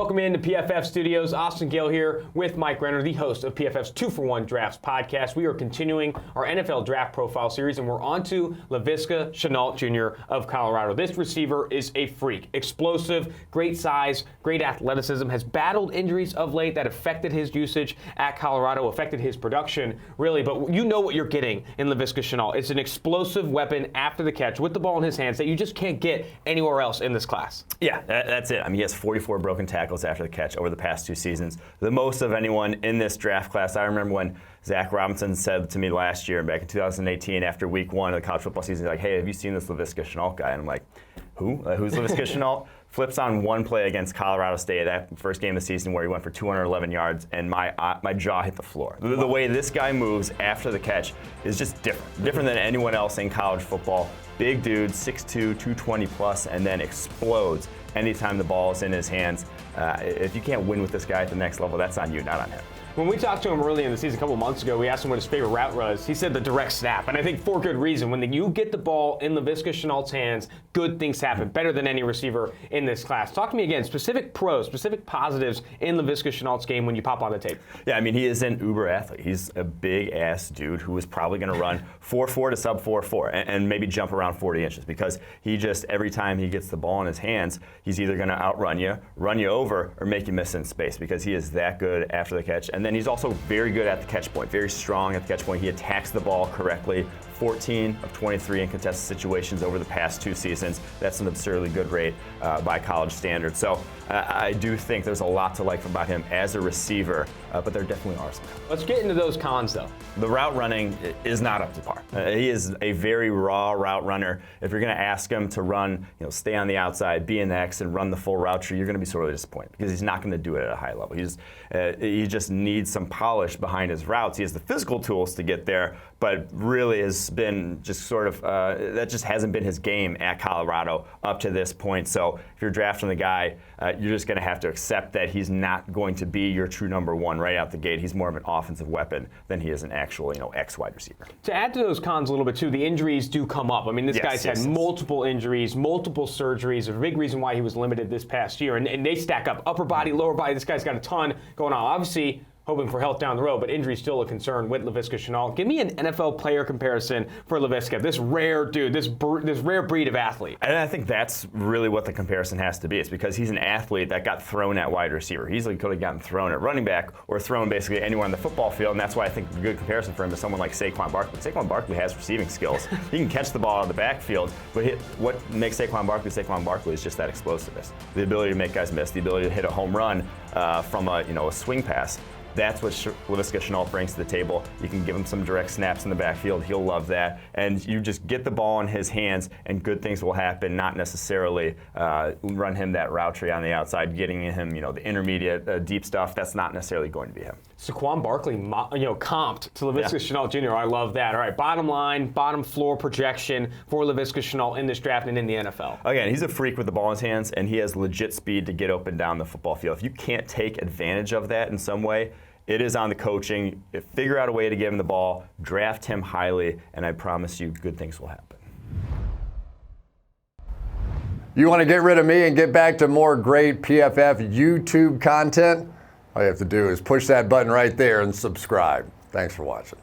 welcome into PFF Studios. Austin Gayle here with Mike Renner, the host of PFF's 2-for-1 Drafts podcast. We are continuing our NFL Draft Profile series, and we're on to Laviska Shenault Jr. of Colorado. This receiver is a freak. Explosive, great size, great athleticism, has battled injuries of late that affected his usage at Colorado, affected his production, really. But you know what you're getting in Laviska Shenault. It's an explosive weapon after the catch with the ball in his hands that you just can't get anywhere else in this class. Yeah, that's it. I mean, he has 44 broken tackles after the catch over the past 2 seasons, the most of anyone in this draft class. I remember when Zach Robinson said to me last year, back in 2018, after week 1 of the college football season, like, hey, have you seen this Laviska Shenault guy? And I'm like, who? Who's Laviska Shenault? Flips on one play against Colorado State, that first game of the season where he went for 211 yards, and my jaw hit the floor. The way this guy moves after the catch is just different than anyone else in college football. Big dude, 6'2", 220 plus, and then explodes anytime the ball is in his hands. If you can't win with this guy at the next level, that's on you, not on him. When we talked to him early in the season a couple months ago, we asked him what his favorite route was. He said the direct snap, and I think for good reason. When you get the ball in Laviska Shenault's hands, good things happen, better than any receiver in this class. Talk to me again, specific positives in Laviska Shenault's game when you pop on the tape. Yeah, I mean, he is an uber athlete. He's a big-ass dude who is probably going to run 4.4 to sub 4.4 and maybe jump around 40 inches because he just, every time he gets the ball in his hands, he's either going to outrun you, run you over, or make you miss in space because he is that good after the catch. And then he's also very good at the catch point, very strong at the catch point. He attacks the ball correctly. 14 of 23 in contested situations over the past 2 seasons. That's an absurdly good rate by college standards. So I do think there's a lot to like about him as a receiver, but there definitely are some cons. Let's get into those cons, though. The route running is not up to par. He is a very raw route runner. If you're going to ask him to run, stay on the outside, be in the X, and run the full route tree, you're going to be sorely disappointed because he's not going to do it at a high level. He just needs some polish behind his routes. He has the physical tools to get there, but really has been just sort of, that just hasn't been his game at Colorado up to this point. So if you're drafting the guy, you're just going to have to accept that he's not going to be your true number 1 right out the gate. He's more of an offensive weapon than he is an actual, X wide receiver. To add to those cons a little bit too, the injuries do come up. I mean, this guy's had multiple injuries, multiple surgeries, a big reason why he was limited this past year. And they stack up, upper body, lower body. This guy's got a ton going on. Obviously, hoping for health down the road, but injury's still a concern with Laviska Shenault. Give me an NFL player comparison for Laviska, this rare dude, this rare breed of athlete. And I think that's really what the comparison has to be. It's because he's an athlete that got thrown at wide receiver. He easily could have gotten thrown at running back or thrown basically anywhere on the football field, and that's why I think a good comparison for him is someone like Saquon Barkley. Saquon Barkley has receiving skills. He can catch the ball out of the backfield, but what makes Saquon Barkley is just that explosiveness. The ability to make guys miss, the ability to hit a home run from a swing pass. That's what Laviska Shenault brings to the table. You can give him some direct snaps in the backfield. He'll love that. And you just get the ball in his hands, and good things will happen, not necessarily run him that route tree on the outside, getting him the intermediate, deep stuff. That's not necessarily going to be him. Saquon Barkley, comped to Laviska Shenault Jr. I love that. All right, bottom line, bottom floor projection for Laviska Shenault in this draft and in the NFL. Again, he's a freak with the ball in his hands, and he has legit speed to get up and down the football field. If you can't take advantage of that in some way, it is on the coaching. Figure out a way to give him the ball, draft him highly, and I promise you good things will happen. You want to get rid of me and get back to more great PFF YouTube content? All you have to do is push that button right there and subscribe. Thanks for watching.